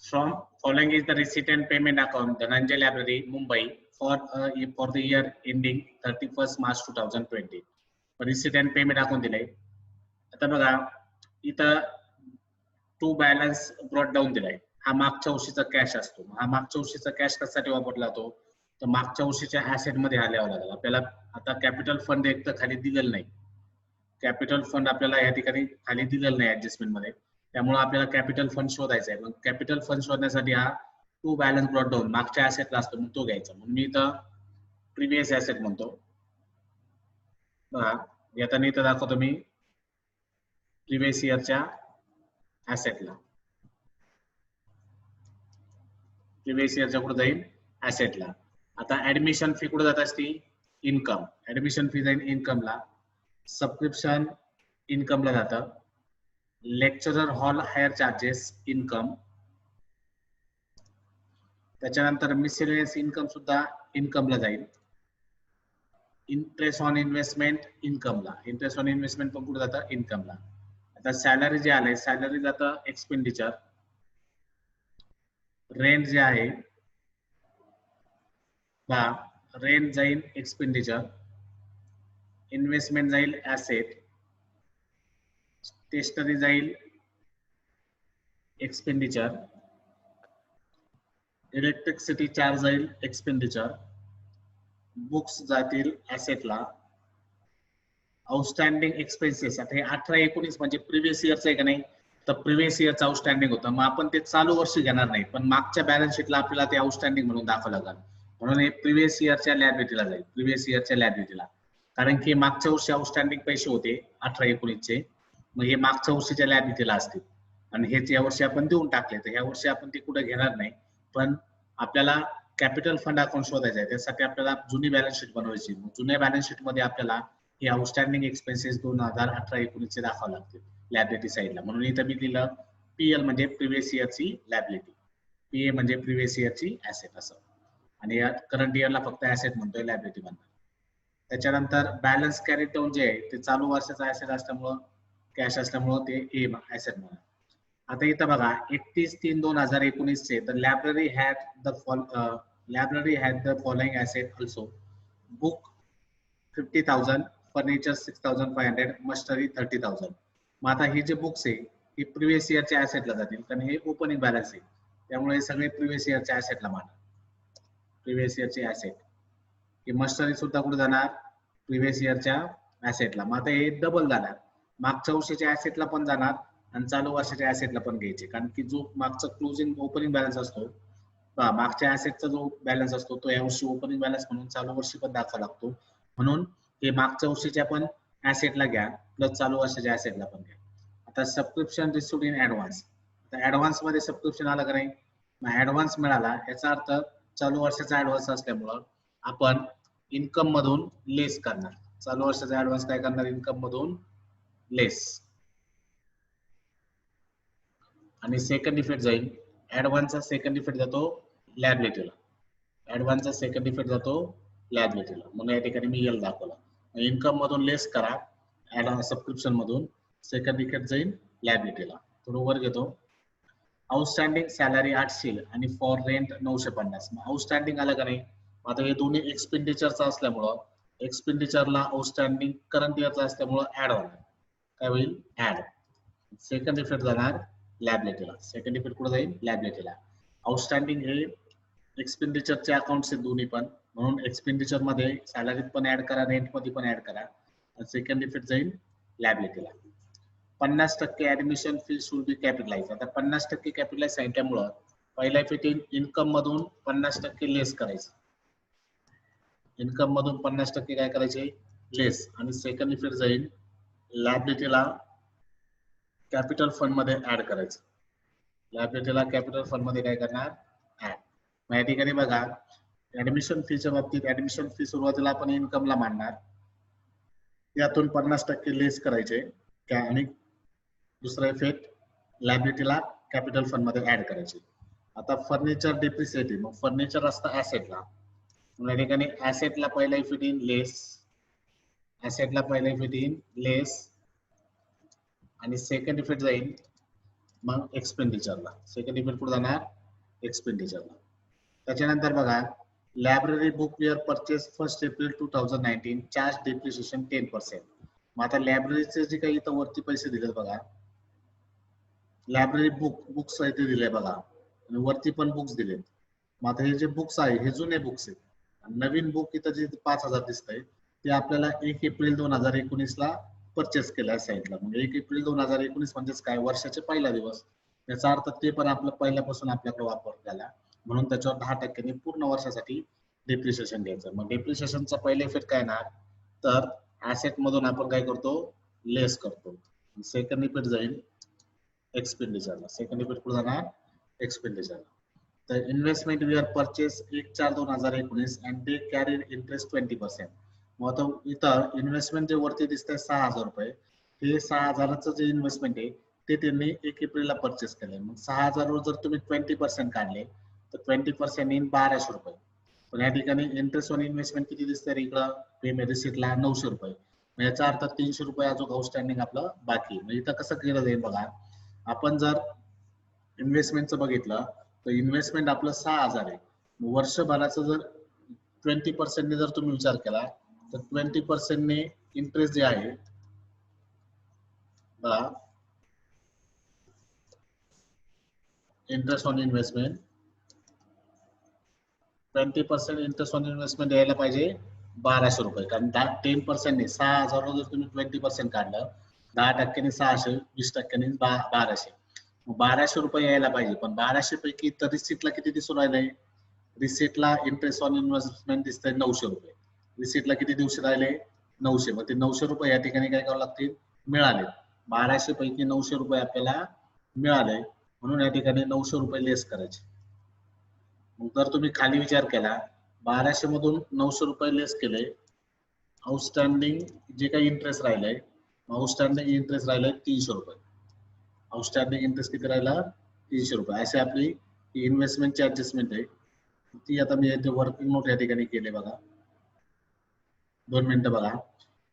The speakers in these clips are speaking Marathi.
From following is the receipt and payment account, Dhananjay Library, Mumbai, for the year ending 31st March 2020. Receipt and payment account दिलंय. आता बघा इथं टू बॅलन्स ब्रॉट डाऊन दिलाय. हा मागच्या वर्षीचा कॅश असतो. हा मागच्या वर्षीचा कॅश कशासाठी वापरला जातो, तर मागच्या वर्षीच्या ऍसेट मध्ये आल्यावर लागेल आपल्याला. आता कॅपिटल फंड एक तर खाली दिलेलं नाही. कॅपिटल फंड आपल्याला या ठिकाणी खाली दिलेलं नाही ऍडजस्टमेंट मध्ये. त्यामुळे आपल्याला कॅपिटल फंड शोधायचा आहे. मग कॅपिटल फंड शोधण्यासाठी हा टू बॅलन्स ब्रॉट डाऊन मागच्या ऍसेटला असतो, मग तो घ्यायचा. म्हणून मी इथं प्रिव्हियस ऍसेट म्हणतो. बघा येताना इथं दाखवतो मी प्रिव्हियस इयरच्या ऍसेटला. प्रिव्हियस इयरच्या कुठे जाईल, ऍसेटला. आता ऍडमिशन फी कुठे जात असते, इन्कम. ऍडमिशन फी जाईल इन्कमला. सबस्क्रिप्शन इन्कमला जातं. Lecturer hall hire charges income. त्याच्यानंतर मिसलेनियस इन्कम सुद्धा इन्कमला जाईल. इंटरेस्ट ऑन इन्व्हेस्टमेंट इन्कमला. इंटरेस्ट ऑन इन्व्हेस्टमेंट पण कुठे जातं, इन्कमला. आता सॅलरी जे आलंय, सॅलरी जातं एक्सपेंडिचर. रेंट जे आहे रेंट जाईल एक्सपेंडिचर. इन्व्हेस्टमेंट जाईल ऍसेट. स्टेशनरी जाईल एक्सपेंडिचर. इलेक्ट्रिसिटी चार्ज जाईल एक्सपेंडिचर. बुक्स जातील ऍसेटला. Outstanding expenses. आता हे 18-19 म्हणजे प्रिव्हियस इयरचं आहे का नाही, तर प्रिव्हियस इयरचं आउटस्टँडिंग होतं. मग आपण ते चालू वर्षी घेणार नाही, पण मागच्या बॅलन्स शीटला आपल्याला ते आउटस्टँडिंग म्हणून दाखवावं लागेल. म्हणून हे प्रिव्हियस इयरच्या लायबिलिटीला जाईल. प्रिव्हियस इयरच्या लायबिलिटीला, कारण की मागच्या वर्षी आउटस्टँडिंग पैसे होते 18-19 चे. मग हे मागच्या वर्षीच्या लायबिलिटीला असतील आणि हेच या वर्षी आपण देऊन टाकले, तर ह्या वर्षी आपण ते कुठे घेणार नाही. पण आपल्याला कॅपिटल फंड अकाउंट शोधायचं आहे. त्यासाठी आपल्याला जुनी बॅलन्स शीट बनवायची. जुन्या बॅलन्स शीट मध्ये आपल्याला हे आउटस्टँडिंग एक्सपेन्सेस 2018-19 चे दाखवावं लागतील लायबिलिटी साईडला. म्हणून इथं मी दिलं पीएल म्हणजे प्रिव्हियस इयरची लायबिलिटी, पीए म्हणजे प्रिव्हियस इयरची ऍसेट असं. आणि या करंट इयरला फक्त ऍसेट म्हणतोय, लायबिलिटी म्हणतो. त्याच्यानंतर बॅलन्स कॅरी डाऊन जे आहे ते चालू वर्षाचा ऍसेट असल्यामुळं, कॅश असल्यामुळं ते ए ऍसेट म्हणा. आता इथं बघा 31/3/2019 चे, तर library had the following asset also. Book 50,000, furniture 6,500, machinery 30,000. मग आता हे जे बुक्स आहे हे प्रिव्हियस इयरच्या ऍसेटला जातील, कारण हे ओपनिंग बॅलन्स आहे. त्यामुळे हे सगळे प्रिव्हियस इयरच्या ऍसेटला माना. प्रिव्हियस इयरचे ऍसेट. हे मशिनरी सुद्धा कुठे जाणार, प्रिव्हियस इयरच्या ऍसेटला. मग आता हे डबल जाणार, मागच्या वर्षाच्या ऍसेटला पण जाणार आणि चालू वर्षाच्या ऍसेटला पण घ्यायचे. कारण की जो मागचा क्लोजिंग ओपनिंग बॅलन्स असतो, मागच्या ऍसेटचा जो बॅलन्स असतो तो या वर्षी ओपनिंग बॅलन्स म्हणून चालू वर्षी पण दाखवा लागतो. म्हणून हे मागच्या वर्षीच्या पण ऍसेटला घ्या प्लस चालू वर्षाच्या ऍसेटला पण घ्या. आता सबस्क्रिप्शन रिसिव्ड इन ऍडव्हान्स. आता ऍडव्हान्स मध्ये सबस्क्रिप्शन आलं का नाही, मग ऍडव्हान्स मिळाला याचा अर्थ चालू वर्षाचा ऍडव्हान्स असल्यामुळं आपण इन्कम मधून लेस करणार. चालू वर्षाचा ऍडव्हान्स काय करणार, इन्कम मधून लेस. आणि सेकंड इफेक्ट जाईल, ऍडव्हान्सचा सेकंड इफेक्ट जातो लायबिलिटीला. ऍडव्हान्सचा सेकंड इफेक्ट जातो लायबिलिटीला. म्हणून या ठिकाणी मी एल दाखवला. इन्कम मधून लेस करा ऍडव्हान्स सबस्क्रिप्शन मधून, सेकंड इफेक्ट जाईल लायबिलिटीला. थोडं वर घेतो. आउटस्टँडिंग सॅलरी 800 आणि फॉर रेंट 950. मग आउटस्टँडिंग आलं का नाही, आता हे दोन्ही एक्सपेंडिचरचा असल्यामुळं एक्सपेंडिचरला आउटस्टँडिंग करंट इयरचा असल्यामुळं ऍड होणार. काय होईल, ऍड. सेकंड इफेक्ट जाणार लायबिलिटीला. सेकंड इफेक्ट कुठे जाईल, लायबिलिटीला. आउटस्टँडिंग हे एक्सपेंडिचरचे अकाउंट्स आहेत दोन्ही पण, म्हणून एक्सपेंडिचर मध्ये सॅलरीत पण ऍड करा, रेंट मध्ये पण ऍड करा. सेकंड इफेक्ट जाईल लायबिलिटीला. 50% admission fee should be capitalise. आता 50% कॅपिटलाइज सांगितल्यामुळं पहिला इफेक्ट इन्कम मधून 50% लेस करायचं. इन्कम मधून 50% काय करायचे, लेस. आणि सेकंड इफेक्ट जाईल लायबिलिटीला कॅपिटल फंड मध्ये ऍड करायचं. लायबिलिटीला कॅपिटल फंड मध्ये काय करणार, ऍड. मग या ठिकाणी बघा ऍडमिशन फीच्या बाबतीत ऍडमिशन फी सुरुवातीला आपण इन्कमला मांडणार, यातून 50% लेस करायचे आणि दुसरा इफेक्ट लायबिलिटीला कॅपिटल फंड मध्ये ऍड करायचे. आता फर्निचर डेप्रिसिएटिव्ह, मग फर्निचर असतं ऍसेटला. या ठिकाणी ऍसेटला पहिला इफेक्ट इन लेस, ऍसेटला पहिला इफेक्ट इन लेस आणि सेकंड इफेक्ट जाईल मग एक्सपेंडिचरला सेकंड इफेक्ट कुठे जाणार, एक्सपेंडिचरला. त्याच्यानंतर बघा library book were purchase 1 April 2019 charge depreciation 10%. मग आता लायब्ररीचे जे काही इथं वरती पैसे दिलेत बघा, लायब्ररी बुक्स इथे दिले बघा आणि वरती पण बुक्स दिलेत. मग आता हे जे बुक्स आहे हे जुने बुक्स आहेत. नवीन बुक इथं जे 5,000 दिसतंय ते आपल्याला 1 एप्रिल 2019 ला परचेस केलं साईडला. म्हणजे 1 एप्रिल 2019 म्हणजेच काय, वर्षाचे पहिला दिवस. याचा अर्थ ते पण आपलं पहिल्यापासून आपल्याकडे वापर झाला, म्हणून त्याच्यावर 10% पूर्ण वर्षासाठी डेप्रिसिएशन घ्यायचं. मग डेप्रिसिएशनचा पहिला इफेक्ट काय ना, तर ऍसेट मधून आपण काय करतो, लेस करतो. सेकंड इफेक्ट जाईल एक्सपेंडिचरला. सेकंड इफेक्ट कुठे जाणार, एक्सपेंडिचरला. तर investment we are purchase 1/4/2019 and they carried interest 20%. मग आता इथं इन्व्हेस्टमेंट जे वरती दिसतंय 6,000 रुपये, हे 6,000चं जे इन्व्हेस्टमेंट आहे ते त्यांनी 1 एप्रिलला परचेस केलंय. मग 6,000 वर जर तुम्ही 20% काढले तर 20% येईल 1,200 रुपये. पण या ठिकाणी इंटरेस्ट ऑन इन्व्हेस्टमेंट किती दिसतंय इकडं पेमेंट रिसिप्टला 900 रुपये. मग याचा अर्थ 300 रुपये अजून आउटस्टँडिंग आपलं बाकी. मग इथं कसं केलं जाईल बघा, आपण जर इन्व्हेस्टमेंटचं बघितलं तर इन्व्हेस्टमेंट आपलं 6,000 आहे. वर्षभराचं जर 20% ने जर तुम्ही विचार केला तर 20% ने इंटरेस्ट जे आहे बघा, interest on investment 20% interest on investment यायला पाहिजे 1,200 रुपये. कारण 10% ने 6,000 जर तुम्ही 20% काढलं, 10% 600, 20% 1,200. 1,200 रुपये यायला पाहिजे. पण 1,200 पैकी तर रिसिप्टला किती दिसून राहिले, रिसिप्टला इंटरेस्ट ऑन इन्व्हेस्टमेंट दिसतंय 900 रुपये. रिसिप्टला किती दिवस राहिले, 900. मग ते 900 रुपये या ठिकाणी काय करावं लागतील, मिळाले. 1,200 पैकी 900 रुपये आपल्याला मिळाले, म्हणून या ठिकाणी 900 रुपये लेस करायचे. मग जर तुम्ही खाली विचार केला, 1,200 मधून 900 रुपये लेस केले, आउटस्टँडिंग जे काही इंटरेस्ट राहिलंय, आउटस्टँडिंग इंटरेस्ट राहिलाय 300 रुपये. आउटस्टँडिंग इंटरेस्ट किती राहिला, 300 रुपये. अशी आपली इन्व्हेस्टमेंटची ऍडजस्टमेंट आहे. ती आता मी इथे वर्किंग नोट या ठिकाणी केले बघा, 2 मिनिटं बघा.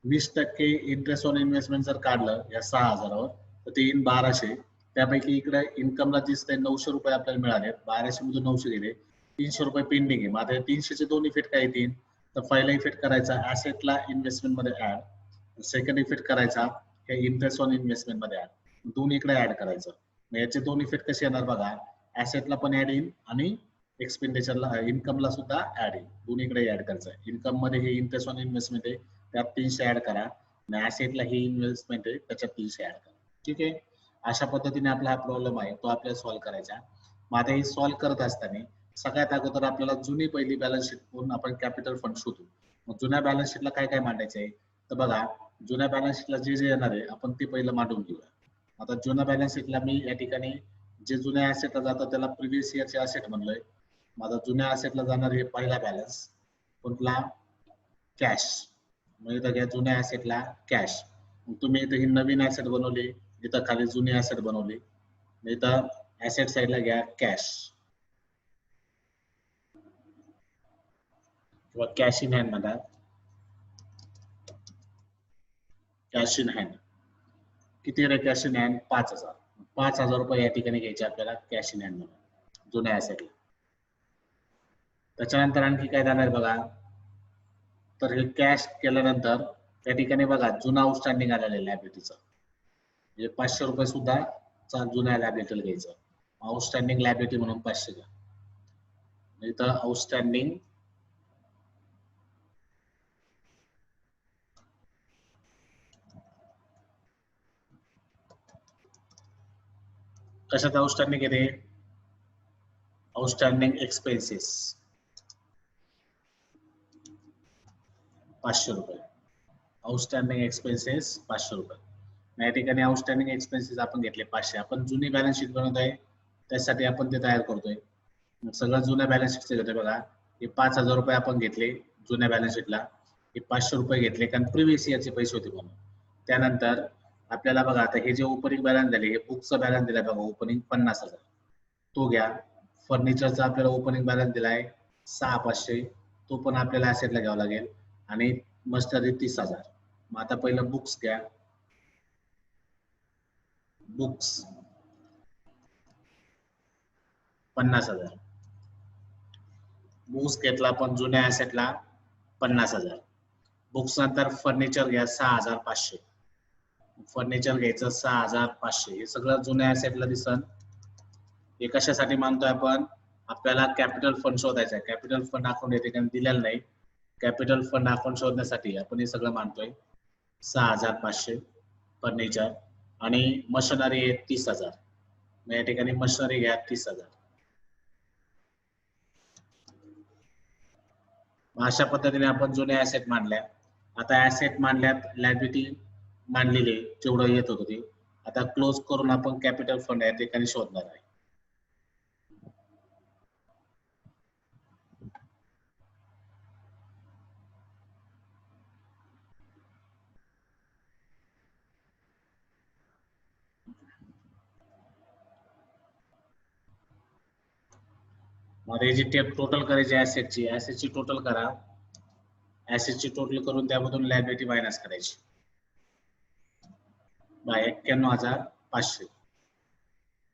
20% इंटरेस्ट ऑन इन्व्हेस्टमेंट जर काढलं या 6,000 वर तर ते येईल 1,200. त्यापैकी इकडे इन्कमला दिसतंय 900 रुपये आपल्याला मिळाले, 1,200 मधून 900 गेले, 300 रुपये पेंडिंग आहे. मग आता 300चे दोन इफेक्ट काय येतील, तर पहिला इफेक्ट करायचा ऍसेटला इन्व्हेस्टमेंट मध्ये ऍड, सेकंड इफेक्ट करायचा हे इंटरेस्ट ऑन इन्व्हेस्टमेंट मध्ये ऍड, दोन इकडे ऍड करायचं. मग याचे दोन इफेक्ट कसे येणार बघा, ऍसेटला पण ऍड येईल आणि एक्सपेंडिचरला इन्कमला सुद्धा ऍड येईल. दोन्हीकडे ऍड करायचं. इन्कम मध्ये हे इंटरेस्ट ऑन इन्व्हेस्टमेंट आहे त्यात 300 ऍड करा, आणि ऍसेटला ही इन्व्हेस्टमेंट आहे त्याच्यात 300 ऍड करा. ठीक आहे, अशा पद्धतीने आपला हा प्रॉब्लेम आहे तो आपल्याला सॉल्व्ह करायचा. मग आता हे सॉल्व्ह करत असताना सगळ्यात अगोदर आपल्याला जुनी पहिली बॅलन्स शीट करून आपण कॅपिटल फंड शोधू. मग जुन्या बॅलन्स शीटला काय काय मांडायचं आहे, तर बघा जुन्या बॅलन्स शीटला जे जे येणार आहे आपण ते पहिलं मांडून घेऊया. आता जुन्या बॅलन्स शीटला मी या ठिकाणी जे जुन्या ऍसेटला जातं त्याला प्रिव्हियस इयरचे ऍसेट म्हणलोय. माझा जुन्या ऍसेटला जाणार हे पहिला बॅलन्स कुठला, कॅश. मग इथं घ्या जुन्या ऍसेटला कॅश. मग तुम्ही इथं ही नवीन ऍसेट बनवली, इथं खाली जुनी ऍसेट बनवली, इथं ऍसेट साइडला घ्या कॅश किंवा कॅश इन हँड म्हणा. कॅश इन हँड किती रे, कॅश इन हँड 5,000. 5,000 रुपये या ठिकाणी घ्यायचे आपल्याला कॅश इन हँड म्हणून जुन्या ऍसेटला. त्याच्यानंतर आणखी काय जाणार बघा, तर हे कॅश केल्यानंतर त्या ठिकाणी बघा जुना आउटस्टँडिंग आलेलं आहे लायबिलिटीचं, म्हणजे 500 रुपये सुद्धा जुन्या लायबिलिटीला घ्यायचं. आउटस्टँडिंग लायबिलिटी म्हणून 500 घ्या. इथं आउटस्टँडिंग कशात आउटस्टँडिंग येते, आउटस्टँडिंग एक्सपेन्सेस 500 रुपये. आउटस्टँडिंग एक्सपेन्सेस 500 रुपये. या ठिकाणी आउटस्टँडिंग एक्सपेन्सेस आपण घेतले 500. आपण जुनी बॅलन्स शीट बनवत आहे त्यासाठी आपण ते तयार करतोय. सगळं जुन्या बॅलन्स शीटचे घेतोय बघा. हे 5,000 रुपये आपण घेतले जुन्या बॅलन्स शीटला, हे 500 रुपये घेतले कारण प्रिव्हियस इयरचे पैसे होते म्हणून. त्यानंतर आपल्याला बघा आता हे जे ओपनिंग बॅलन्स झाले, हे बुकचा बॅलन्स दिलाय बघा, ओपनिंग 50,000 तो घ्या. फर्निचरचा आपल्याला ओपनिंग बॅलन्स दिलाय 6,500, तो पण आपल्याला ऍसेटला घ्यावा लागेल. आणि मस्टरी 30,000. मग आता पहिलं बुक्स घ्या, बुक्स 50,000. बुक्स घेतला आपण जुन्या ऍसेटला 50,000. बुक्स नंतर फर्निचर घ्या 6,500. फर्निचर घ्यायचं 6,500. हे सगळं जुन्या ऍसेटला दिसन. हे कशासाठी मानतोय आपण? आपल्याला कॅपिटल फंड शोधायचा आहे. कॅपिटल फंड अकाउंट या ठिकाणी दिलेलं नाही. कॅपिटल फंड अकाउंट शोधण्यासाठी आपण हे सगळं मानतोय. 6,500 फर्निचर आणि मशिनरी आहे 30,000. या ठिकाणी मशिनरी घ्या 30,000. अशा पद्धतीने आपण जुन्या ऍसेट मांडल्या. आता ऍसेट मांडल्यात, लायबिलिटी मांडलेली जेवढं येत होतं ते आता क्लोज करून आपण कॅपिटल फंड या ठिकाणी शोधणार आहे. मध्ये जी टेप टोटल करायची ऍसेटची टोटल करा. ऍसेटची टोटल करून त्यामधून लायबिलिटी मायनस करायची. 91,500.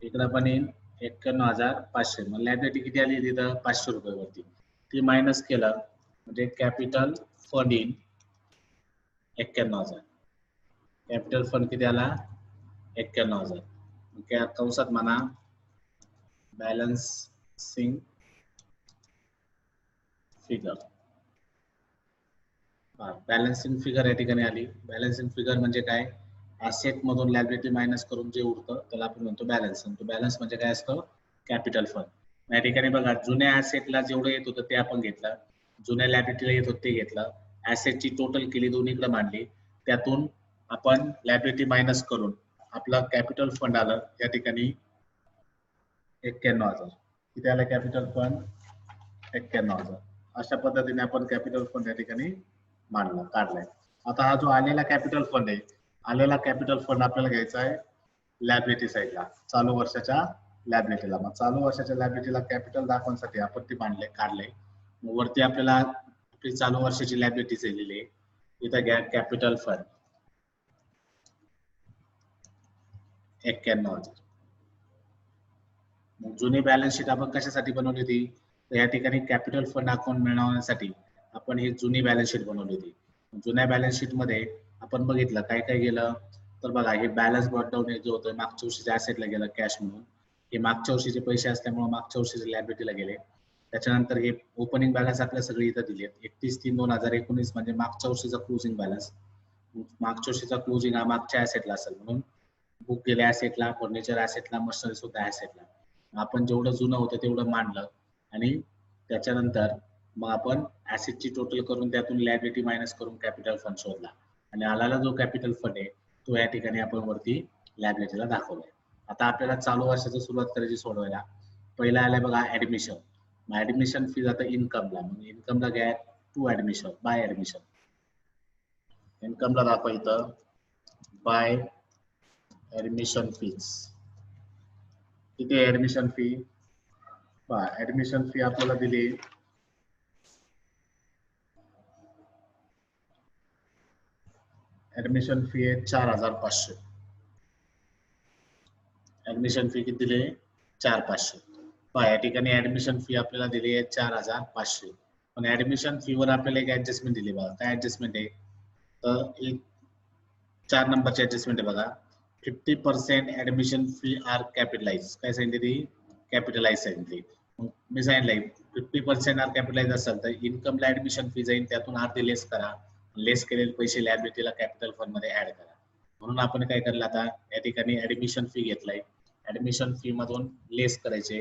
इकडे पण येईल 91,500. मग लायबिलिटी किती आली तिथं? 500 रुपये वरती. ती मायनस केलं म्हणजे कॅपिटल फंड येईल 91,000. कॅपिटल फंड किती आला? 91,000. कंसात म्हणा बॅलन्सिंग फिगर. बॅलन्सिंग फिगर या ठिकाणी आली. बॅलन्सिंग फिगर म्हणजे काय? ऍसेट मधून लायबिलिटी मायनस करून जे उरतं त्याला आपण म्हणतो बॅलन्स. तो बॅलन्स म्हणजे काय असतं? Capital fund. या ठिकाणी बघा जुन्या ऍसेटला जेवढं येत होतं ते आपण घेतलं, जुन्या लायबिलिटीला येत होतं ते घेतलं, ऍसेटची टोटल केली, दोन्हीकडे मांडली, त्यातून आपण लायबिलिटी मायनस करून आपला कॅपिटल फंड आलं या ठिकाणी 91,000. किती आलं कॅपिटल फंड? 91,000. अशा पद्धतीने आपण कॅपिटल फंड या ठिकाणी मांडला, काढलाय. आता हा जो आलेला कॅपिटल फंड आहे, आलेला कॅपिटल फंड आपल्याला घ्यायचा आहे लायबिलिटी साईडला, चालू वर्षाच्या लायबिलिटीला. मग चालू वर्षाच्या लायबिलिटीला कॅपिटल दाखवण्यासाठी आपण ते मांडले, काढले. वरती आपल्याला आपली चालू वर्षाची लायबिलिटी दिलेली आहे. इथं घ्या कॅपिटल फंड 91,000. मग जुनी बॅलन्स शीट आपण कशासाठी बनवली होती? तर या ठिकाणी कॅपिटल फंड अकाउंट मिळवण्यासाठी आपण ही जुनी बॅलन्स शीट बनवली होती. जुन्या बॅलन्स शीट मध्ये आपण बघितलं काय काय गेलं तर बघा, हे बॅलन्स ब्रॉटडाऊन जे होतं मागच्या वर्षीच्या ऍसेटला गेलं कॅश म्हणून. हे मागच्या वर्षीचे पैसे असल्यामुळे मागच्या वर्षीच्या लायबिलिटीला गेले. त्याच्यानंतर हे ओपनिंग बॅलन्स आपल्या सगळे इथं दिले. 31/3/2019 म्हणजे मागच्या वर्षीचा क्लोजिंग बॅलन्स. मागच्या वर्षीचा क्लोजिंग हा मागच्या ऍसेटला असेल म्हणून बुक केल्या ऍसेटला, फर्निचर ऍसेटला, मशिनरी सुद्धा ऍसेटला. आपण जेवढं जुनं होतं तेवढं मांडलं आणि त्याच्यानंतर मग आपण ऍसेटची टोटल करून त्यातून लायबिलिटी मायनस करून कॅपिटल फंड शोधला आणि आलेला जो कॅपिटल फंड आहे तो या ठिकाणी आपण वरती लायबिलिटीला दाखवलाय. आता आपल्याला चालू वर्षाची सुरुवात करायची सोडवायला. पहिला आलाय बघा ऍडमिशन. मग ऍडमिशन फी जातं इन्कमला. मग इन्कमला घ्या टू ऍडमिशन, बाय ऍडमिशन. इन्कमला दाखवा इथं बाय ऍडमिशन फीज. किती आहे ऍडमिशन फी? ऍडमिशन फी आपल्याला दिली ऍडमिशन फी आहे 4,500. ऍडमिशन फी किती दिली? 4,500. या ठिकाणी ऍडमिशन फी आपल्याला दिली आहे 4,500. पण ऍडमिशन फी वर आपल्याला एक ऍडजस्टमेंट दिली बघा. काय ऍडजस्टमेंट आहे? तर 4 नंबरची ऍडजस्टमेंट आहे बघा. 50% ऍडमिशन फी आर कॅपिटलाइज. काय सांगितली? कॅपिटलाइज सांगितली. मी सांगितलंय 50% आर कॅपिटलाइज असेल तर इन्कमला ऍडमिशन फी जाईल, त्यातून अर्धे लेस करा. लेस केलेले पैसे लायबिलिटीला कॅपिटल फंड मध्ये ऍड करा. म्हणून आपण काय करलं आता या ठिकाणी ऍडमिशन फी घेतलाय. ऍडमिशन फी मधून लेस करायचे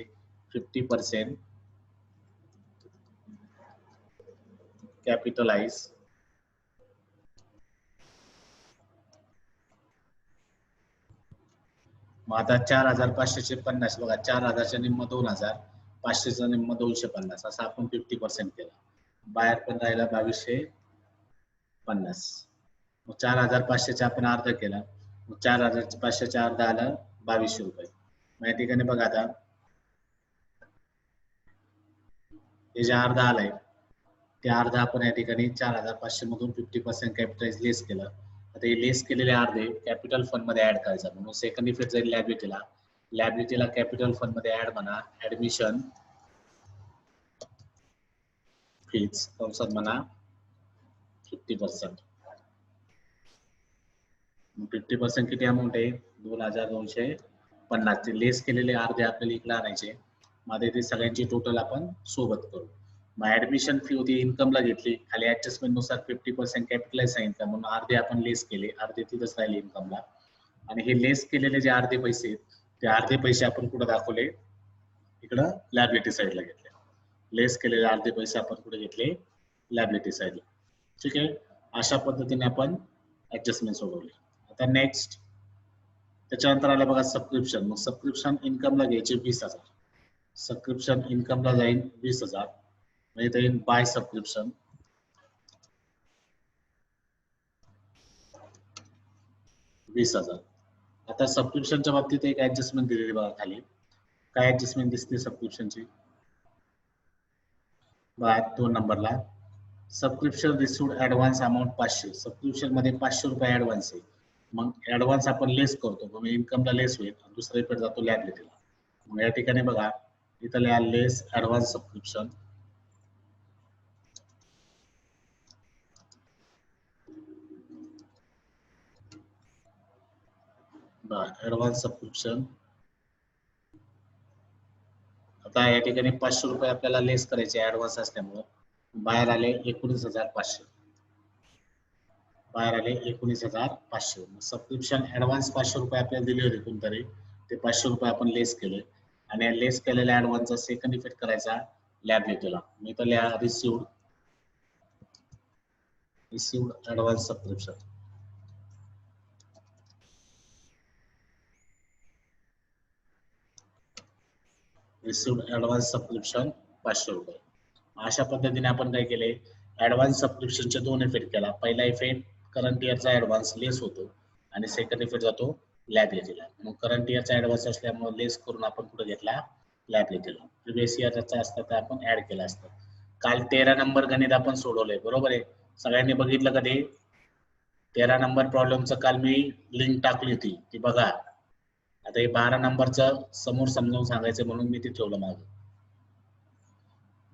50% कॅपिटलाइज मग आता 4,500चे 50 बघा, 4,000च्या निम्म 2,000, 500चा निम्म 250 असं आपण 50% केलं. बाहेर पण राहिला 2,250. मग 4,500चा आपण अर्ध केला. मग 4,500च्या अर्ध आलं 2,200 रुपये. मग या ठिकाणी बघा आता हे जे अर्ध आलंय ते अर्ध आपण या ठिकाणी 4,500 मधून 50% कॅपिटलाइज लेस केलं. आता हे लेस केलेले अर्धे कॅपिटल फंड मध्ये ऍड करायचं. म्हणून सेकंड इफेक्ट जाईल लायबिलिटीला. लॅबिलिटीला कॅपिटल फंड मध्ये ऍड म्हणा, ऍडमिशन फीज कंसात म्हणा 50%. 50% किती अमाऊंट आहे? 2250. ते लेस केलेले अर्धे आपल्याला इकडे आणायचे. मध्ये ते सगळ्यांची टोटल आपण सोबत करू. मग ऍडमिशन फी होती इन्कमला घेतली, खाली ऍडजस्टमेंट नुसार 50% कॅपिटलाइज सांगितलं म्हणून अर्धे आपण लेस केले, अर्धे तिथंच राहिले इन्कमला. आणि हे लेस केलेले जे अर्धे पैसे आहेत ते अर्धे पैसे आपण कुठे दाखवले? इकडं लॅबिलिटी साईडला घेतले. लेस केलेले अर्धे पैसे आपण कुठे घेतले? लॅबिलिटी साईडला. ठीक आहे, अशा पद्धतीने आपण ऍडजस्टमेंट सोडवली. आता नेक्स्ट त्याच्यानंतर आलं बघा सबस्क्रिप्शन. मग सबस्क्रिप्शन इन्कमला घ्यायचे 20,000. सबस्क्रिप्शन इन्कमला जाईल 20,000. म्हणजे ते बाय सबस्क्रिप्शन 20,000. आता सबस्क्रिप्शनच्या बाबतीत एक ऍडजस्टमेंट दिलेली बघा खाली. काय ऍडजस्टमेंट दिसते सबस्क्रिप्शनची? बघा 2 नंबरला subscription received advance amount 500. Subscription मध्ये 500 रुपये ऍडव्हान्स आहे. मग ऍडव्हान्स आपण लेस करतो, मग इन्कमला लेस होईल, दुसऱ्या इकडे जातो लॅबिलिटीला. मग या ठिकाणी बघा इथं लिहा लेस ऍडव्हान्स सबस्क्रिप्शन. Advance subscription. आता या ठिकाणी 500 रुपये आपल्याला लेस करायचे ऍडव्हान्स असल्यामुळे. बाहेर आले 19,500. बाहेर आले 19,500. सबस्क्रिप्शन ऍडव्हान्स 500 रुपये आपल्याला दिले होते कोणतरी, ते 500 रुपये आपण लेस केले आणि लेस केलेल्या ऍडव्हान्सचा सेकंड इफेक्ट करायचा लॅबिलिटीला. मी तर लिहा received advance subscription. Received advance subscription 500 रुपये. अशा पद्धतीने आपण काय केले? ऍडव्हान्स सबस्क्रिप्शनचे 2 इफेक्ट केला. पहिला इफेक्ट करंट इयरचा ऍडव्हान्स लेस होतो आणि सेकंड इफेक्ट जातो लॅबिलिटीला. मग करंट इयरचा ऍडव्हान्स असल्यामुळे लेस करून आपण कुठे घेतला? लॅबिलिटीला. प्रिव्हियस इयरचा असता तर आपण ऍड केला असता. काल 13 नंबर गणित आपण सोडवलंय, बरोबर आहे? सगळ्यांनी बघितलं का ते? 13 नंबर प्रॉब्लेमचं काल मी लिंक टाकली होती, ती बघा. आता हे 12 नंबरचं समोर समजावून सांगायचं म्हणून मी ते ठेवलं मागं.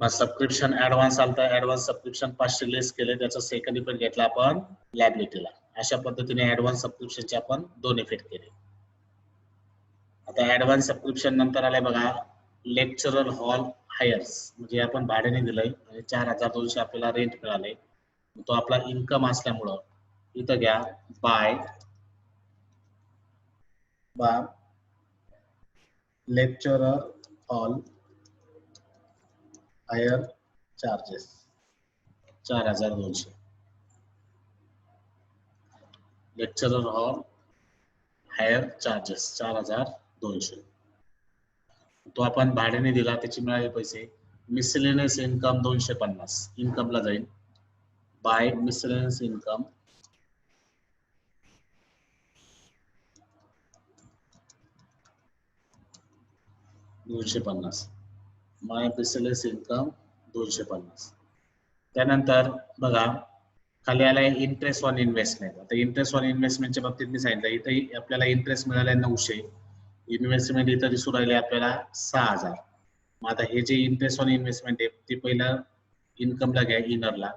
मग सबस्क्रिप्शन ऍडव्हान्स आलता, ऍडव्हान्स सबस्क्रिप्शन 500 लेस केले, त्याचा सेकंड इफेक्ट घेतला आपण लॅबिलिटीला. अशा पद्धतीने ऍडव्हान्स सबस्क्रिप्शनचे आपण 2 इफेक्ट केले. आता ऍडव्हान्स सबस्क्रिप्शन नंतर आले बघा लेक्चरर हॉल हायर्स. म्हणजे आपण भाड्याने दिलंय, 4,200 आपल्याला रेंट मिळाले. तो आपला इन्कम असल्यामुळं इथं घ्या by lecturer hall hire charges 4,200. Lecturer hall hire charges 4,200. तो आपण भाड्याने दिला, त्याचे मिळाले पैसे. मिसलेनियस इन्कम 250 इन्कमला जाईल बाय मिसलेनियस इन्कम 250. माय मिसलेनियस इन्कम 250. त्यानंतर बघा खाली आलाय इंटरेस्ट ऑन इन्व्हेस्टमेंट. आता इंटरेस्ट ऑन इन्व्हेस्टमेंटच्या बाबतीत मी सांगितलं इथं आपल्याला इंटरेस्ट मिळालाय 900. इन्व्हेस्टमेंट इथं दिसून राहिले आपल्याला 6,000. मग आता हे जे इंटरेस्ट ऑन इन्व्हेस्टमेंट आहे ते पहिलं इन्कमला घ्या इनरला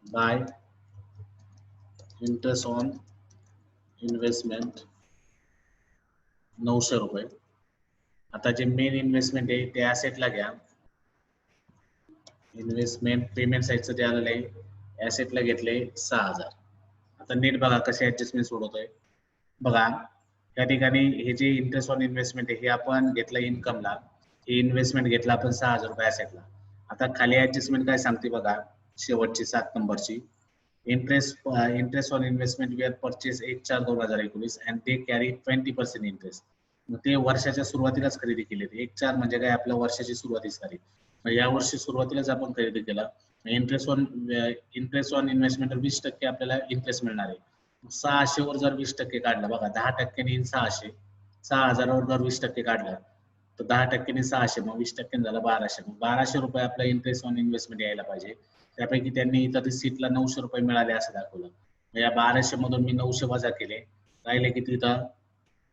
बाय इंटरेस्ट ऑन इन्व्हेस्टमेंट 900 रुपये. आता जे मेन इन्व्हेस्टमेंट आहे ते ऍसेटला घ्या. इन्व्हेस्टमेंट पेमेंट साईडचं जे आलेलं आहे ऍसेटला घेतले 6,000. आता नीट बघा कसे ऍडजस्टमेंट सोडवतोय. बघा या ठिकाणी हे जे इंटरेस्ट ऑन इन्व्हेस्टमेंट आहे हे आपण घेतलं इन्कमला, हे इन्व्हेस्टमेंट घेतलं आपण 6,000 रुपये ऍसेटला. आता खाली ऍडजस्टमेंट काय सांगते बघा शेवटची 7 नंबरची. Interest on investment we are purchase 1/4/2019 and they carry 20% interest. मग ते वर्षाच्या सुरुवातीलाच खरेदी केली. 1/4 म्हणजे काय? आपल्या वर्षाची सुरुवातीच तारीख. या वर्षी सुरुवातीलाच आपण खरेदी केला. इंटरेस्ट ऑन इन्व्हेस्टमेंट 20% आपल्याला इंटरेस्ट मिळणार आहे. 600 वर जर 20% काढलं बघा 10% 600, 6,000 वर जर 20% काढलं तर 10% 600, मग 20% झालं 1200. मग 1200 रुपये आपला इंटरेस्ट ऑन इन्व्हेस्टमेंट यायला पाहिजे. त्यापैकी त्यांनी इथं रिसीटला 900 रुपये मिळाले असं दाखवलं. या 1200 मधून मी 900 वजा केले, राहिले किती इथं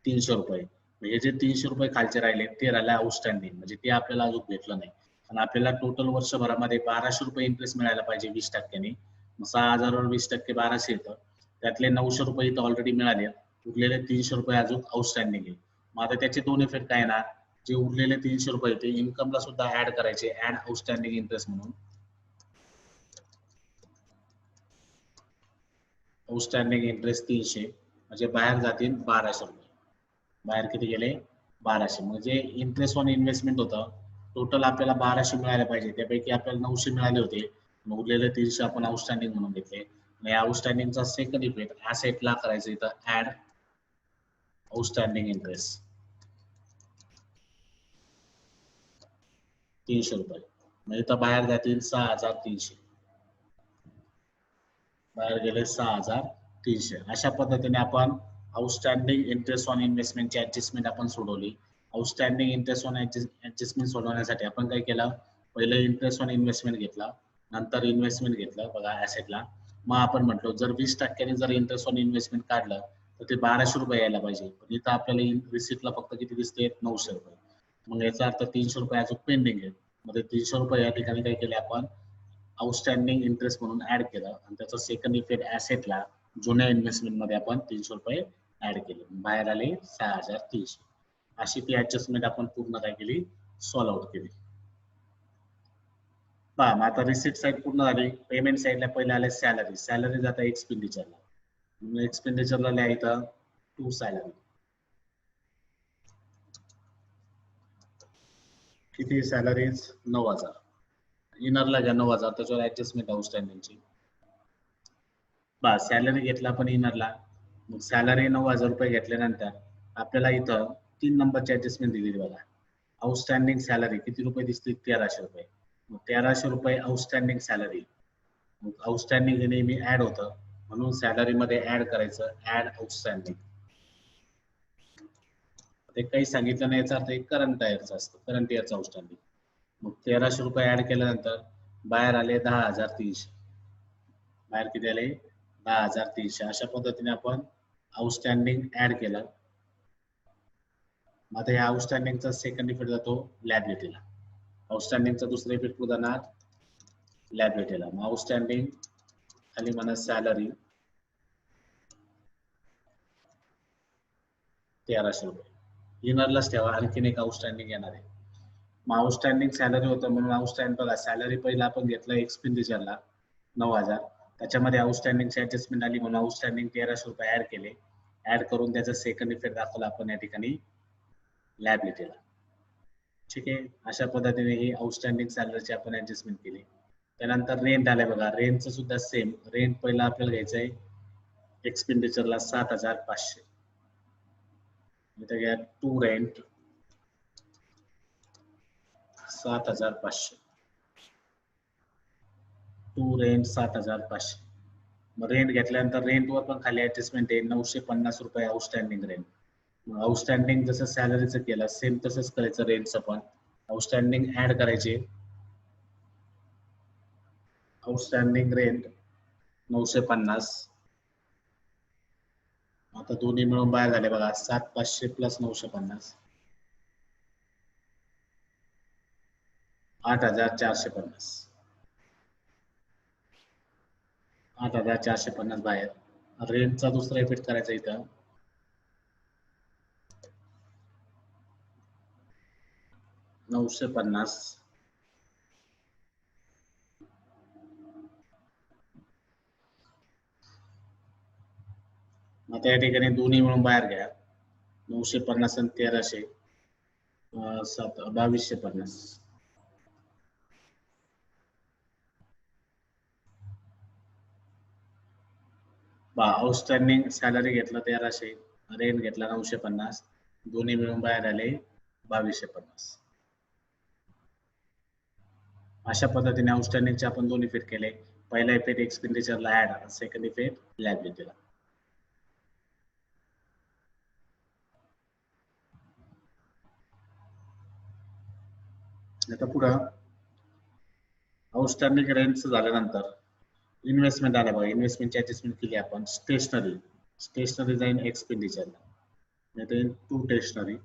300 रुपये. म्हणजे जे 300 रुपये खालचे राहिले ते राहिले आउटस्टँडिंग, म्हणजे ते आपल्याला अजून भेटलं नाही. आणि आपल्याला टोटल वर्षभरामध्ये 1200 रुपये इंटरेस्ट मिळायला पाहिजे 20%. 6,000 वर 20% 1200 येतं. त्यातले 900 रुपये इथं ऑलरेडी मिळाले, उरलेले 300 रुपये अजून आउटस्टँडिंग आहे. मग आता त्याचे दोन इफेक्ट काय येणार, जे उरलेले 300 रुपये ते इन्कमला सुद्धा ऍड करायचे, ऍड आउटस्टँडिंग इंटरेस्ट म्हणून. आउटस्टँडिंग इंटरेस्ट 300 म्हणजे बाहेर जातील 1200 रुपये. बाहेर किती गेले, 1200. म्हणजे इंटरेस्ट ऑन इन्व्हेस्टमेंट होतं, टोटल आपल्याला 1200 मिळायला पाहिजे, त्यापैकी आपल्याला 900 मिळाले होते, उरलेले 300 आपण आउटस्टँडिंग म्हणून घेतले. आणि आउटस्टँडिंगचा सेकंड इफेक्ट ऍसेटला करायचं, इथं ऍड आउटस्टँडिंग इंटरेस्ट 300 रुपये. म्हणजे इथं बाहेर जातील 6300, बाहेर गेले 6300. अशा पद्धतीने आपण आउटस्टँडिंग इंटरेस्ट ऑन इन्व्हेस्टमेंटची ऍडजस्टमेंट आपण सोडवली. आउटस्टँडिंग इंटरेस्ट ऑन ऍडजस्टमेंट सोडवण्यासाठी आपण काय केलं, पहिले इंटरेस्ट ऑन इन्व्हेस्टमेंट घेतला, नंतर इन्व्हेस्टमेंट घेतलं बघा ऍसेटला. मग आपण म्हटलो जर 20% जर इंटरेस्ट ऑन इन्व्हेस्टमेंट काढलं तर ते 1200 रुपये यायला पाहिजे, पण इथं आपल्याला रिसिप्टला फक्त किती दिसते, 900 रुपये. मग याचा अर्थ 300 रुपये अजून पेंडिंग आहे. मग ते 300 रुपये या ठिकाणी काय केले आपण, आउटस्टँडिंग इंटरेस्ट म्हणून ऍड केलं, आणि त्याचा सेकंड इफेक्ट ऍसेटला जुन्या इन्व्हेस्टमेंट मध्ये आपण 300 रुपये ऍड केले, बाहेर आले 6300. अशी ती ऍडजस्टमेंट आपण पूर्ण काय केली, सॉल्व आउट केली. पहा मग आता रिसिप्ट साईड पूर्ण झाली. पेमेंट साईडला पहिले आले सॅलरी, सॅलरी जाता एक्सपेंडिचरला. एक्सपेंडिचरला लिहायचं टू सॅलरी. किती सॅलरीज, 9000. इनरला घ्या 9000, त्याच्यावर ऍडजस्टमेंट आउटस्टँडिंगची. बस सॅलरी घेतला आपण इनरला. मग सॅलरी 9000 रुपये घेतल्यानंतर आपल्याला इथं 3 नंबरची ऍडजस्टमेंट दिलेली बघा. आउटस्टँडिंग सॅलरी किती रुपये दिसते, 1300 रुपये. मग 1300 रुपये आउटस्टँडिंग सॅलरी. मग आउटस्टँडिंग हे नेहमी ऍड होतं, म्हणून सॅलरी मध्ये ऍड करायचं, ऍड आउटस्टँडिंग. ते काही सांगितलं नाही, याचा अर्थ करंट इयरचं असतं, करंट इयरचं आउटस्टँडिंग. मग 1300 रुपये ऍड केल्यानंतर बाहेर आले 10300. बाहेर किती आले, 10300. अशा पद्धतीने आपण आउटस्टँडिंग ऍड केलं. मग आता या आउटस्टँडिंगचा सेकंड इफेक्ट जातो लॅबिलिटीला. आउटस्टँडिंगचा दुसरा इफेक्ट कुठे जाणार, लॅबिलिटीला. मग आउटस्टँडिंग खाली म्हणा सॅलरी 1300 रुपये. इनरलाच ठेवा, आणखीन एक आउटस्टँडिंग येणार आहे. मग आउटस्टँडिंग सॅलरी होतं, म्हणून आउटस्टँडिंग बघा सॅलरी पहिला आपण घेतलं एक्सपेंडिचरला 9000, त्याच्यामध्ये आउटस्टँडिंगची ऍडजस्टमेंट आली म्हणून आउटस्टँडिंग 1300 रुपये ऍड केले. ऍड करून त्याचा सेकंड इफेक्ट दाखवला आपण या ठिकाणी लॅबिलिटीला. ठीक आहे, अशा पद्धतीने ही आउटस्टँडिंग सॅलरीची आपण ऍडजस्टमेंट केली. त्यानंतर रेंट आलंय बघा, रेंटचं सुद्धा सेम. रेंट पहिला आपल्याला घ्यायचंय एक्सपेंडिचरला 7500. इथे घ्या टू रेंट 7500. To rent 7500. मग रेंट घेतल्यानंतर रेंटवर पण खाली ऍडजस्टमेंट आहे 950 रुपये आउटस्टँडिंग रेंट. मग आउटस्टँडिंग जसं सॅलरीचं केलं सेम तसंच करायचं, रेंटचं पण आउटस्टँडिंग ऍड करायचे. Outstanding rent 950. आता दोन्ही मिळून बाहेर झाले बघा 7500 प्लस 950, 8450. 8450 बाहेर. रेंटचा दुसरा इफेक्ट करायचा इथं 950. आता या ठिकाणी दोन्ही मिळून बाहेर घ्या 950 आणि 1300, 2250. आउटस्टँडिंग सॅलरी घेतलं 1300, रेंट घेतला 950, दोन्ही मिळून बाहेर आले 2250. अशा पद्धतीने आउटस्टँडिंगचे आपण दोन इफेक्ट केले. पहिला इफेक्ट एक्सपेंडिचरला ऍड, सेकंड इफेक्ट लायबिलिटीला. आता पुढं आउटस्टँडिंग रेंटचं झाल्यानंतर इन्व्हेस्टमेंट आला बघा. इन्व्हेस्टमेंटची ऍडजस्टमेंट केली आपण. स्टेशनरी जाईन एक्सपेंडिचरला. then 2 stationery,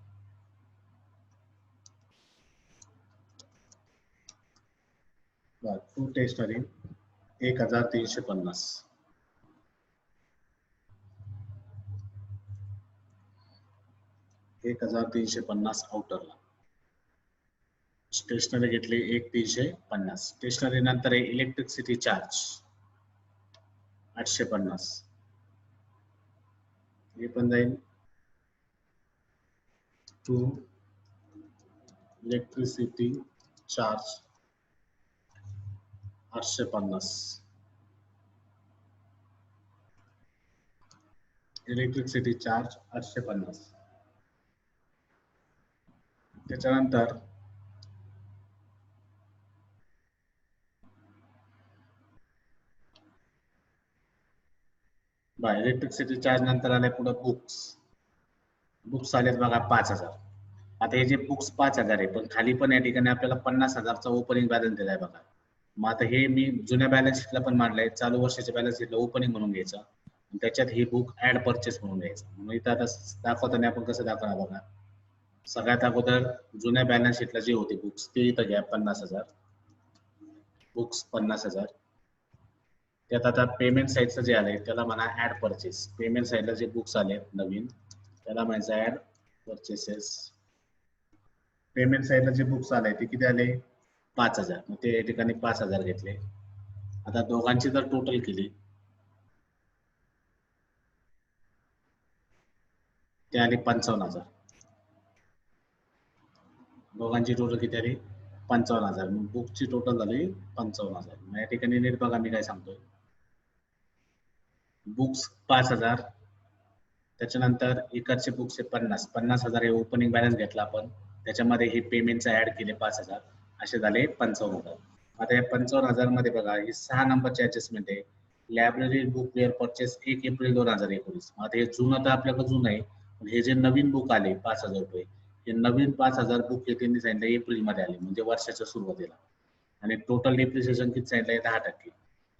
बघा 2 stationery 1350, 1350 आउटरला. स्टेशनरी घेतली 1350. स्टेशनरी नंतर इलेक्ट्रिसिटी चार्ज 850, हे पण जाईल. 2 इलेक्ट्रिसिटी चार्ज 850, इलेक्ट्रिसिटी चार्ज 850. त्याच्यानंतर इलेक्ट्रिसिटी चार्ज नंतर आले पुढे बुक्स आलेत बघा 5000. आता हे जे बुक्स 5000 आहे, पण खाली पण या ठिकाणी आपल्याला 50,000चा ओपनिंग बॅलन्स दिलाय बघा. मग आता हे मी जुन्या बॅलन्स शीटला पण मांडलंय, चालू वर्षाच्या बॅलन्स शीटला ओपनिंग म्हणून घ्यायचं आणि त्याच्यात ही बुक ऍड परचेस म्हणून घ्यायचं. मग इथं आता दाखवताना आपण कसं दाखवणार बघा. सगळ्यात अगोदर जुन्या बॅलन्स शीटला जे होते बुक्स ते इथं घ्या 50,000, बुक्स 50,000. त्यात आता पेमेंट साईडचं जे आलंय त्याला म्हणा ऍड परचेस. पेमेंट साईडला जे बुक्स आले नवीन त्याला म्हणायचं ऍड परचेसेस. पेमेंट साईडला जे बुक्स आले ते किती आले 5000. मग ते या ठिकाणी 5000 घेतले. आता दोघांची जर टोटल केली ते आली 55,000. दोघांची टोटल किती आली 55,000. मग बुकची टोटल झाली 55,000. मग या ठिकाणी नीट बघा मी काय सांगतोय. बुक्स 5000, त्याच्यानंतर इकडचे बुक्स 50,000 हे ओपनिंग बॅलन्स घेतला आपण, त्याच्यामध्ये हे पेमेंटचं ऍड केले 5000, असे झाले 55,000. आता या 55,000 मध्ये बघा ही 6 नंबरची ऍडजस्टमेंट आहे. Library book were purchase 1 April 2019. आता हे जुनं तर आपल्याकडे जुनं आहे, पण हे जे नवीन बुक आले 5000 रुपये, हे नवीन 5000 बुक हे त्यांनी सांगितलं एप्रिल मध्ये आले, म्हणजे वर्षाच्या सुरुवातीला. आणि टोटल डिप्रिसिएशन किती सांगितलंय 10%.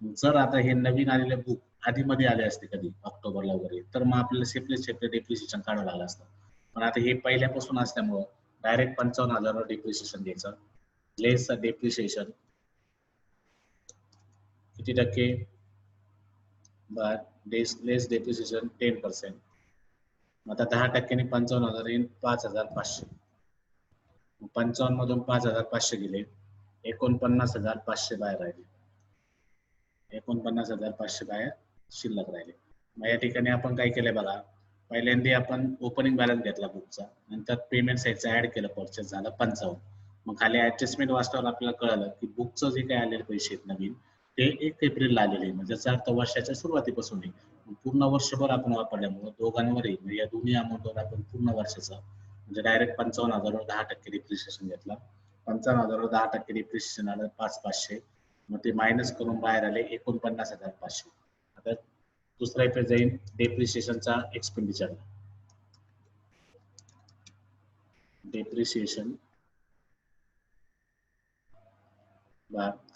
जर आता हे नवीन आलेले बुक आधी मध्ये आले असते कधी ऑक्टोबरला वगैरे, तर मग आपल्याला सेपरेट डिप्रिसिएशन काढावं लागलं असतं. पण आता हे पहिल्यापासून असल्यामुळं डायरेक्ट 55,000 वर डिप्रिसिएशन द्यायचं. लेस डिप्रिसिएशन किती टक्के, लेस डिप्रिसिएशन 10%. आता 10% 55,000 येईल 5,500. 55 मधून 5,500 गेले, 49,500 बाहेर राहिले. 49,500 बाहेर शिल्लक राहिले. मग या ठिकाणी आपण काय केलंय बघा. पहिल्यांदा आपण ओपनिंग बॅलन्स घेतला बुकचा, नंतर पेमेंट साईडचं ऍड केलं, परचेस झालं 55. मग खाली ऍडजस्टमेंट वाचल्यावर आपल्याला कळलं की बुकचं जे काही आलेले पैसे आहेत नवीन ते 1 एप्रिलला आलेले, म्हणजे याचा अर्थ वर्षाच्या सुरुवातीपासून आहे. पूर्ण वर्षभर आपण वापरल्यामुळे दोघांवरही म्हणजे या दोन्ही अमाऊंटवर आपण पूर्ण वर्षाचा म्हणजे डायरेक्ट 55,000 वर 10% डिप्रिसिएशन घेतला. 55,000 वर 10% डिप्रिसिएशन आलं 5,500. मग ते मायनस करून बाहेर आले 49,500. आता दुसरा इफेक्ट जाईल डेप्रिसिएशनचा एक्सपेंडिचर. डेप्रिसिएशन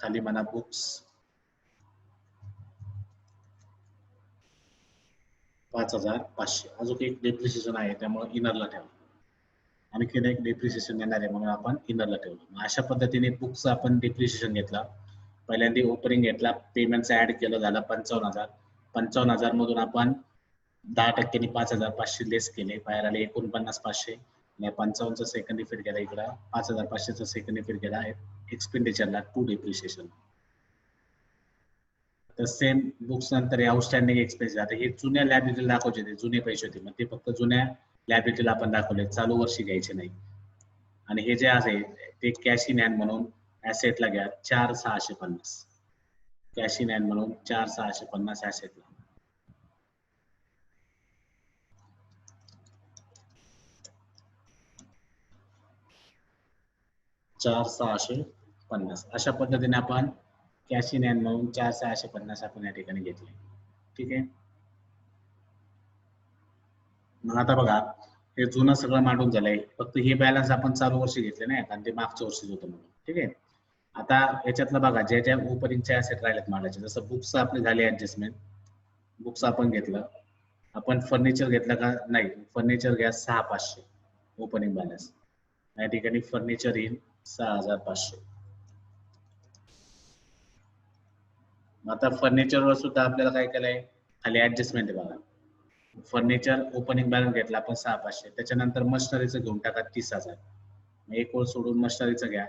खाली म्हणा बुक्स 5,500. अजून एक डेप्रिसिएशन आहे त्यामुळे इनरला ठेवा. आणखीन एक डेप्रिसिएशन येणार आहे म्हणून आपण इनरला ठेवलं. अशा पद्धतीने बुक्स आपण डेप्रिसिएशन घेतला. पहिल्यांदा ओपनिंग घेतला, पेमेंटचं ऍड केलं, झालं 55,000. 55,000 मधून आपण 10% 5,500 लेस केले, बाहेर आले 49,500. 55चा सेकंड इफेक्ट गेला इकडं, 5,500चा सेकंड इफेक्ट गेला एक्सपेंडिचरला 2 डेप्रिसिएशन. तर सेम बुक्स नंतर आउटस्टँडिंग एक्सपेन्स. आता हे जुन्या लायबिलिटीला दाखवायचे, ते जुने पैसे होते, मग ते फक्त जुन्या लायबिलिटीला आपण दाखवले, चालू वर्षी घ्यायचे नाही. आणि हे जे आहे ते कॅश इन हँड म्हणून ऍसेटला घ्या 4,650. कॅश इन हँड म्हणून 4,650 ऍसेटला. $4,650 अशा पद्धतीने आपण कॅश इन हँड म्हणून 4,650 आपण या ठिकाणी घेतले. ठीक आहे. मग आता बघा हे जुनं सगळं मांडून झालंय, फक्त हे बॅलन्स आपण चालू वर्षी घेतले नाही कारण ते मागच्या वर्षीच होतं म्हणून. ठीक आहे. आता याच्यातलं बघा ज्या ज्या ओपनिंगचे ऍसेट राहिलेत मांडायचे, जसं बुक्स आपली झाली ऍडजस्टमेंट, बुक्स आपण घेतलं. आपण फर्निचर घेतलं का नाही, फर्निचर घ्या 6500 ओपनिंग बॅलन्स, या ठिकाणी फर्निचर येईल 6500. आता फर्निचरवर सुद्धा आपल्याला काय केलंय, खाली ऍडजस्टमेंट आहे बघा. फर्निचर ओपनिंग बॅलन्स घेतला आपण 6500, त्याच्यानंतर मशिनरीचं घेऊन टाका 30,000, एक ओळ सोडून मशिनरीचं घ्या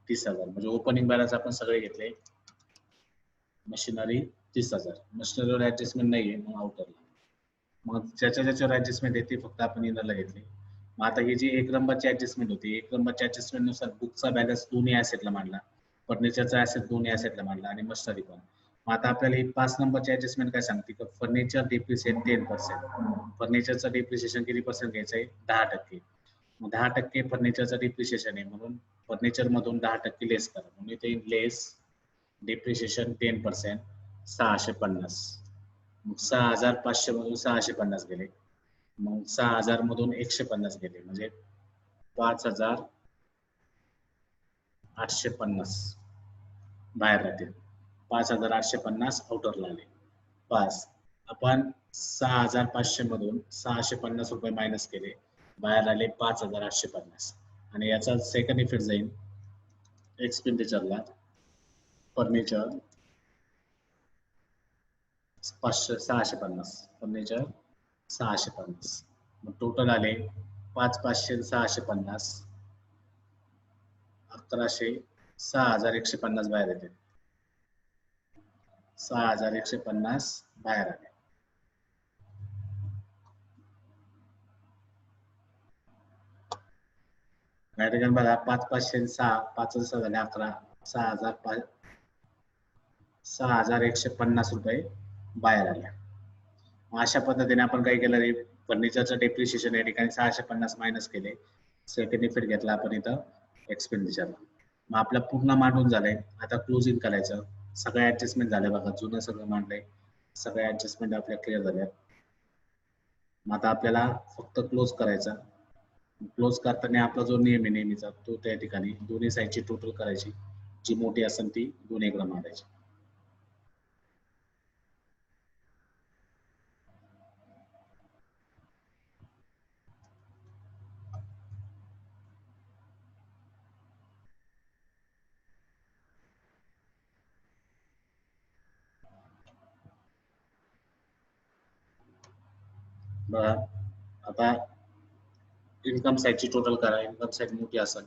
30,000, म्हणजे ओपनिंग बॅलन्स आपण सगळे घेतले. मशिनरी 30,000, मशिनरीवर ऍडजस्टमेंट नाहीये मग आउटरला, मग ज्याच्यावर ऍडजस्टमेंट येते फक्त आपण इनरला घेतली. मग आता ही जी 1 नंबरची ऍडजस्टमेंट होती, 1 नंबरच्या ऍडजस्टमेंट नुसार बुकचा बॅलन्स दोन्ही ऍसेटला मांडला, फर्निचरचा ऍसेट दोन्ही ऍसेटला मांडला आणि मशिनरी पण. मग आता आपल्याला ही 5 नंबरची ऍडजस्टमेंट काय सांगते की फर्निचर डिप्रिशिएट 10%. फर्निचरचं डिप्रिशिएशन किती पर्सेंट घ्यायचं आहे, 10%. मग 10% फर्निचरचं डिप्रिशिएशन आहे, म्हणून फर्निचर मधून 10% लेस करा, म्हणून इथे लेस डिप्रिशिएशन 10%, 650. मग 6500 मधून 650 गेले, मग 6000 मधून 150 गेले, म्हणजे 5850 बाहेर राहतील. 5850 आउटरला आले. 5 आपण 6500 मधून 650 रुपये मायनस केले, बाहेर आले 5850. आणि याचा सेकंड इफेक्ट जाईल एक्सपेंडिचरला. फर्निचर 650, फर्निचर 650, मग टोटल आले 5500 650 1100, 6150 बाहेर येते, 6150 बाहेर आले. या ठिकाणी बघा 5500 6 5 झाले 11, 6150 रुपये बाहेर आल्या. अशा पद्धतीने आपण काय केलं, फर्निचरचं डेप्रिशिएशन या ठिकाणी 650 मायनस केले, सेकंड इफेक्ट घेतला आपण इथं एक्सपेंडिचरला. मग आपला पूर्ण मांडून झालंय, आता क्लोजिंग करायचं. सगळे ऍडजस्टमेंट झाले बघा, जुनं सगळं मांडलंय, सगळे ऍडजस्टमेंट आपल्या क्लिअर झाल्या. मग आता आपल्याला फक्त क्लोज करायचा. क्लोज करताना आपला जो नियम आहे नेहमीचा, तो त्या ठिकाणी दोन्ही साईडची टोटल करायची, जी मोठी असेल ती दोन्ही एकदा मांडायची. बघा आता इन्कम साईडची टोटल करा, इन्कम साईड मोठी असेल,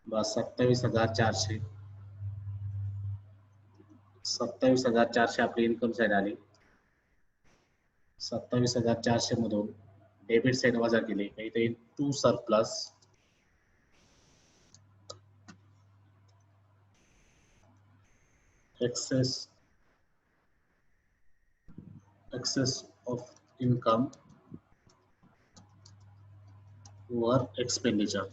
बस 27,400, 27,400 आपली इन्कम साईड आली. 27,400 मधून डेबिट साईड वजा केली, इथे to surplus excess of income over expenditure.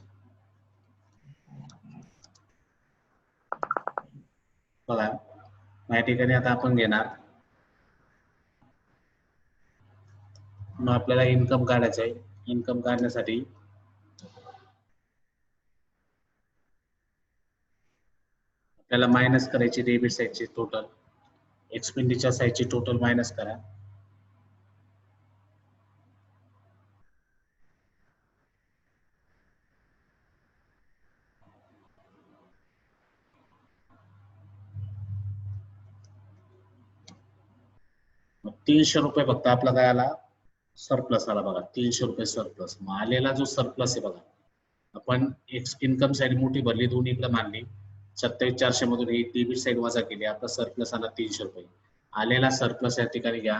बघा या ठिकाणी आता आपण घेणार, मग आपल्याला इन्कम काढायचं आहे. इन्कम काढण्यासाठी आपल्याला मायनस करायची डेबिट साईडची टोटल, एक्सपेंडिचर साईडची टोटल मायनस करा. मग 300 रुपये फक्त आपला काय आला, सरप्लस आला बघा, 300 रुपये सरप्लस. मग आलेला जो सरप्लस आहे बघा, आपण इन्कम साईड मोठी भरली, दोन्ही इकडे मानली, 27,400 मधून ही डेबिट साईड वजा केली, आपला सरप्लस आला 300 रुपये. आलेला सरप्लस या ठिकाणी घ्या,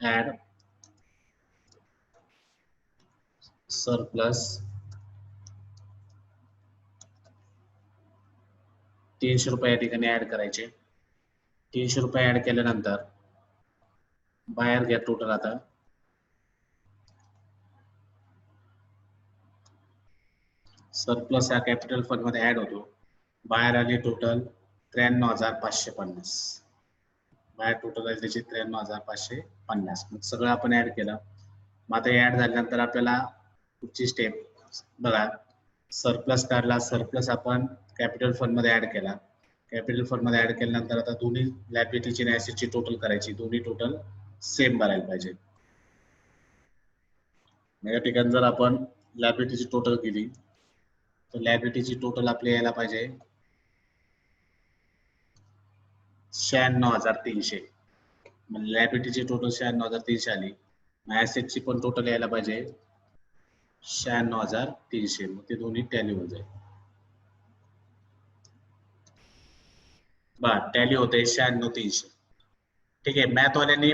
ऍड सरप्लस 300 रुपये या ठिकाणी ऍड करायचे. 300 रुपये ऍड केल्यानंतर बाहेर घ्या टोटल, आता सरप्लस हा कॅपिटल फंड मध्ये ऍड होतो. बाहेर आली टोटल 93,550, बाहेर टोटल आहे त्याची 93,550. मग सगळं आपण ऍड केलं. मग आता ऍड झाल्यानंतर आपल्याला पुढची स्टेप बघा, सरप्लस काढला, सरप्लस आपण कॅपिटल फंड मध्ये ऍड केला, कॅपिटल फंड मध्ये ऍड केल्यानंतर आता दोन्ही लायबिलिटीची आणि ऍसेटची टोटल करायची, दोन्ही टोटल सेम भरायला पाहिजे. या ठिकाणी जर आपण लायबिलिटीची टोटल केली तर लायबिलिटीची टोटल आपली यायला पाहिजे 96,300. म्हणजे लायबिलिटीची टोटल 96,300 आली. ऍसेटची पण टोटल यायला पाहिजे 96,300. मग ते दोन्ही टॅली होऊन जाईल. टॅली होते 96,300. ठीक आहे. मॅथ वाल्यांनी